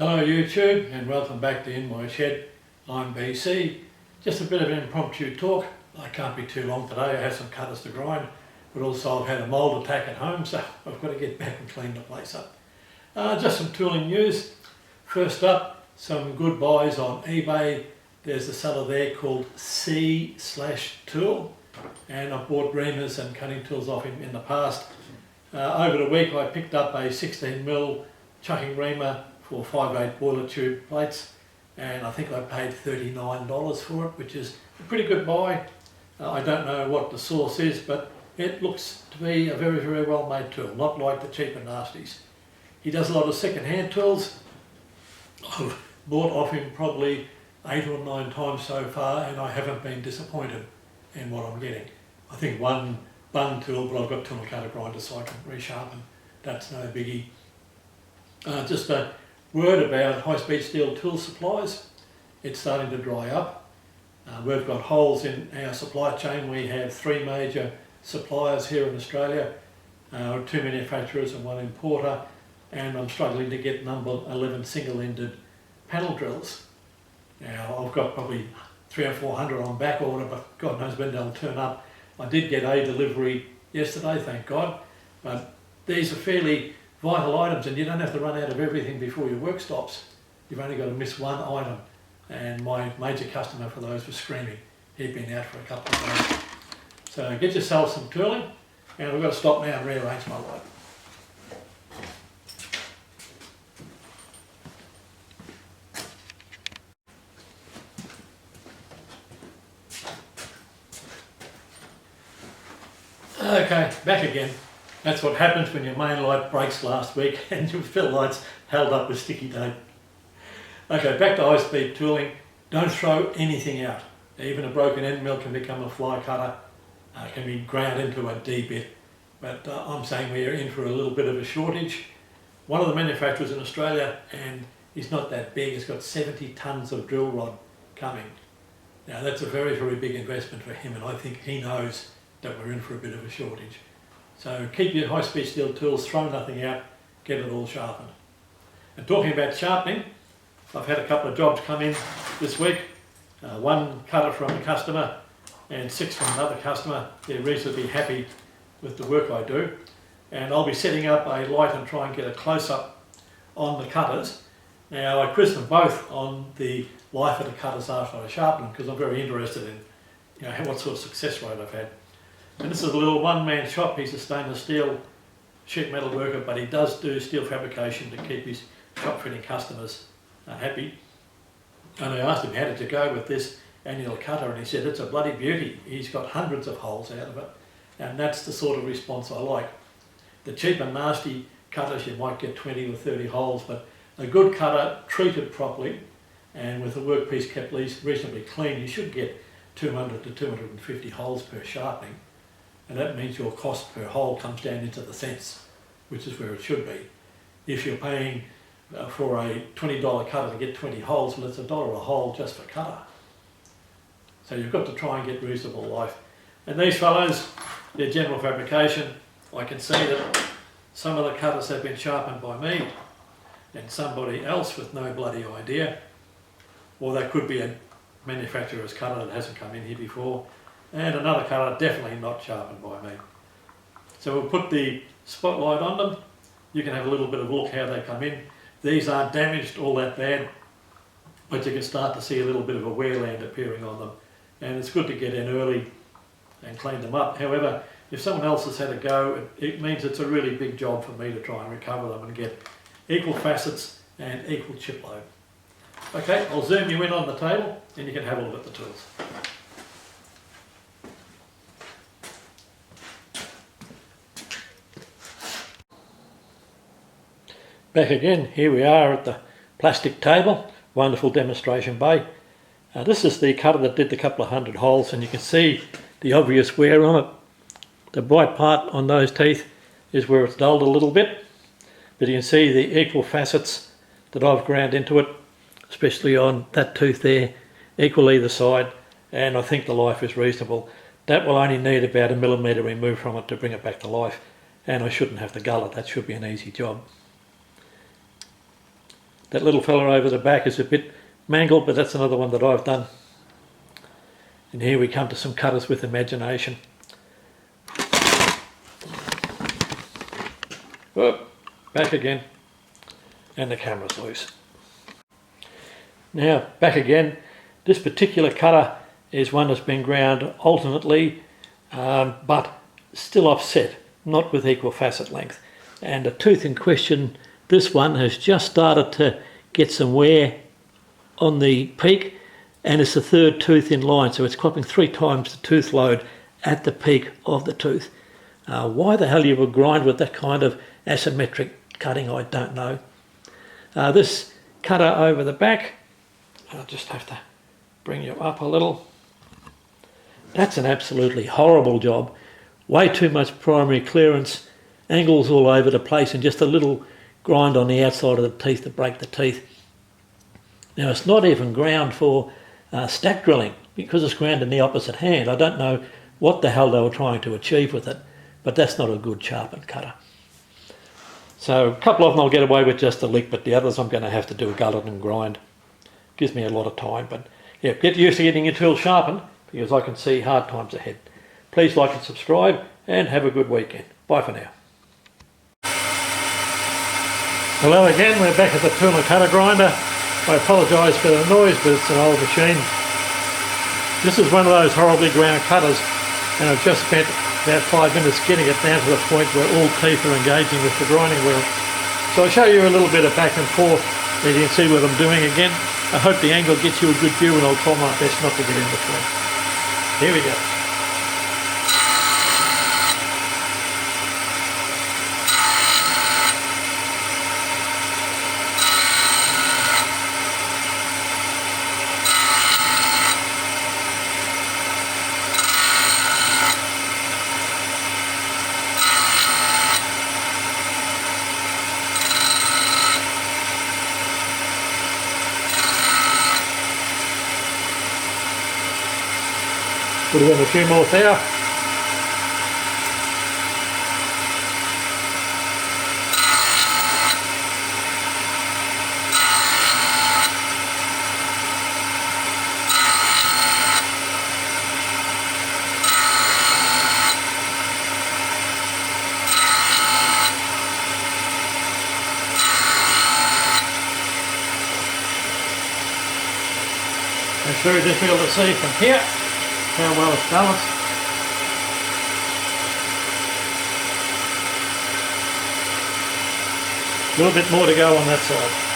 Hello YouTube and welcome back to In My Shed. I'm BC. Just a bit of an impromptu talk. I can't be too long today. I have some cutters to grind, but also I've had a mould attack at home, so I've got to get back and clean the place up. Just some tooling news. First up, some good buys on eBay. There's a seller there called C/Tool, and I've bought reamers and cutting tools off him in the past. Over the week I picked up a 16mm chucking reamer for 5/8 boiler tube plates, and I think I paid $39 for it, which is a pretty good buy. I don't know what the source is, but it looks to be a very, very well made tool, not like the cheap and nasties. He does a lot of second-hand tools. I've bought off him probably 8 or 9 times so far, and I haven't been disappointed in what I'm getting. I think one bung tool, but I've got tool and cutter grinders so I can resharpen. That's no biggie. Just a word about high-speed steel tool supplies. It's starting to dry up. We've got holes in our supply chain. We have 3 major suppliers here in Australia, 2 manufacturers and 1 importer, and I'm struggling to get number 11 single-ended panel drills. Now I've got probably 300 or 400 on back order, but God knows when they'll turn up. I did get a delivery yesterday, thank God, but these are fairly vital items and you don't have to run out of everything before your work stops. You've only got to miss one item, and my major customer for those was screaming. He'd been out for a couple of days. So get yourself some tooling, and we've got to stop now and rearrange my light. Okay, back again. That's what happens when your main light breaks last week and your fill light's held up with sticky tape. Okay, back to high-speed tooling. Don't throw anything out. Even a broken end mill can become a fly cutter. Can be ground into a D bit. But I'm saying we're in for a little bit of a shortage. One of the manufacturers in Australia, and he's not that big, he's got 70 tonnes of drill rod coming. Now that's a very, very big investment for him, and I think he knows that we're in for a bit of a shortage. So keep your high-speed steel tools, throw nothing out, get it all sharpened. And talking about sharpening, I've had a couple of jobs come in this week. 1 cutter from a customer and 6 from another customer. They're reasonably happy with the work I do. And I'll be setting up a light and try and get a close-up on the cutters. Now I quiz them both on the life of the cutters after I sharpen them, because I'm very interested in what sort of success rate I've had. And this is a little one-man shop. He's a stainless steel sheet metal worker, but he does do steel fabrication to keep his shop fitting customers happy. And I asked him, how did you go with this annular cutter? And he said, it's a bloody beauty. He's got hundreds of holes out of it. And that's the sort of response I like. The cheap and nasty cutters, you might get 20 or 30 holes, but a good cutter treated properly and with the workpiece kept reasonably clean, you should get 200 to 250 holes per sharpening. And that means your cost per hole comes down into the cents, which is where it should be. If you're paying for a $20 cutter to get 20 holes, well, it's $1 a hole just for cutter. So you've got to try and get reasonable life. And these fellows, they're general fabrication. I can see that some of the cutters have been sharpened by me and somebody else with no bloody idea. Or that could be a manufacturer's cutter that hasn't come in here before. And another cutter definitely not sharpened by me. So we'll put the spotlight on them. You can have a little bit of a look how they come in. These aren't damaged all that bad, but you can start to see a little bit of a wear land appearing on them. And it's good to get in early and clean them up. However, if someone else has had a go, it means it's a really big job for me to try and recover them and get equal facets and equal chip load. Okay, I'll zoom you in on the table and you can have a look at the tools. Back again, here we are at the plastic table, wonderful demonstration bay. This is the cutter that did the couple of 100 holes, and you can see the obvious wear on it. The bright part on those teeth is where it's dulled a little bit, but you can see the equal facets that I've ground into it, especially on that tooth there, equal either side, and I think the life is reasonable. That will only need about 1 millimetre removed from it to bring it back to life, and I shouldn't have to gull it. That should be an easy job. That little fella over the back is a bit mangled, but that's another one that I've done. And here we come to some cutters with imagination. Whoop, back again, and the camera's loose. Now, back again. This particular cutter is one that's been ground alternately, but still offset, not with equal facet length. And the tooth in question, this one has just started to get some wear on the peak, and it's the third tooth in line, so it's cropping 3 times the tooth load at the peak of the tooth. Why the hell you would grind with that kind of asymmetric cutting, I don't know. This cutter over the back, I'll just have to bring you up a little. That's an absolutely horrible job. Way too much primary clearance, angles all over the place, and just a little grind on the outside of the teeth to break the teeth. Now, it's not even ground for stack drilling because it's ground in the opposite hand. I don't know what the hell they were trying to achieve with it, but that's not a good sharpened cutter. So a couple of them I'll get away with just a lick, but the others I'm going to have to do a gullet and grind. Gives me a lot of time, but yeah, get used to getting your tools sharpened because I can see hard times ahead. Please like and subscribe and have a good weekend. Bye for now. Hello again, we're back at the tool and cutter grinder. I apologise for the noise, but it's an old machine. This is one of those horribly ground cutters, and I've just spent about 5 minutes getting it down to the point where all teeth are engaging with the grinding wheel. So I'll show you a little bit of back and forth so you can see what I'm doing again. I hope the angle gets you a good view, and I'll try my best not to get in between. Here we go. Put in a few more there. It's very difficult to see from here how well it's balanced. A little bit more to go on that side.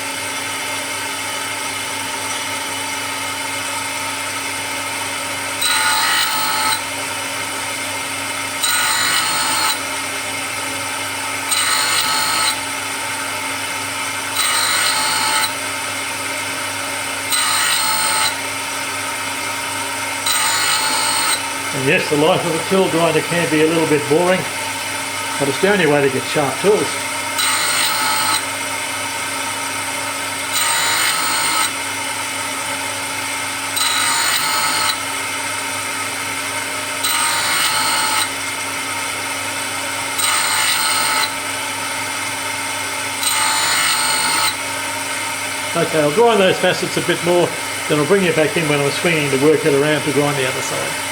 And yes, the life of a tool grinder can be a little bit boring, but it's the only way to get sharp tools. Okay, I'll grind those facets a bit more, then I'll bring you back in when I'm swinging the workhead around to grind the other side.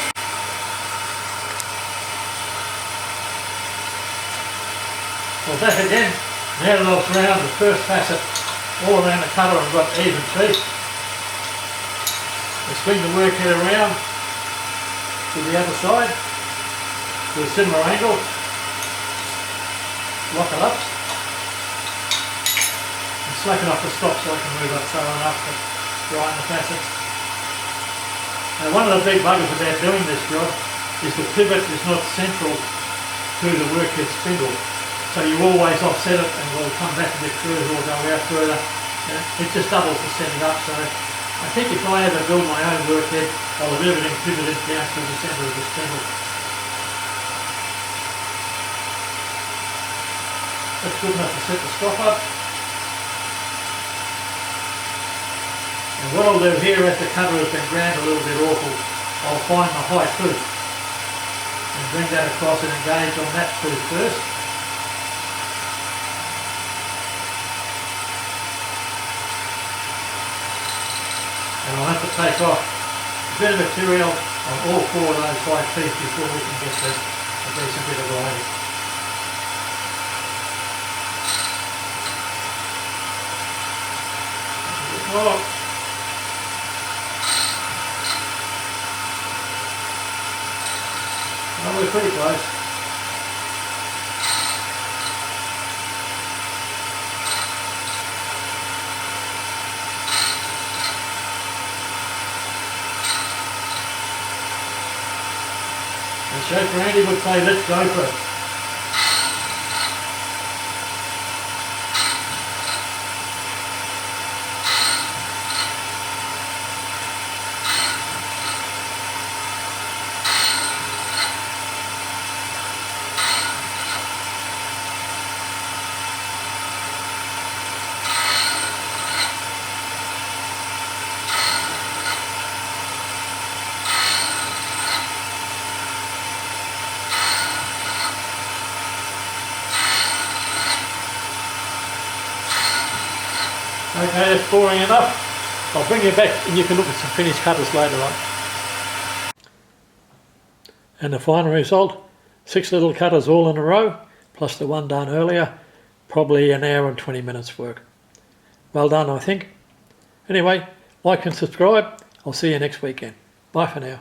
Well, back again. Now that I've ground the first facet all around the cutter and got even teeth, I swing the workhead around to the other side to a similar angle, lock it up, and slacken off the stop so I can move up far enough to grind the facets. Now, one of the big buggers about doing this job is the pivot is not central to the workhead spindle. So you always offset it and we'll come back a bit further or go out further. It just doubles to set it up. So I think if I ever build my own workhead, I'll have everything pivoted down to the centre of the spindle. That's good enough to set the stop up. And what I'll do here, as the cutter has been ground a little bit awful, I'll find the high tooth and bring that across and engage on that tooth first. And I'll have to take off a bit of material on all 4 of those white teeth before we can get a decent bit of grinding. Oh. Well, we're pretty close. And Chef Randy would say, let's go for it. Okay, that's boring enough. I'll bring you back and you can look at some finished cutters later on. And the final result, 6 little cutters all in a row, plus the one done earlier, probably an hour and 20 minutes work. Well done, I think. Anyway, like and subscribe. I'll see you next weekend. Bye for now.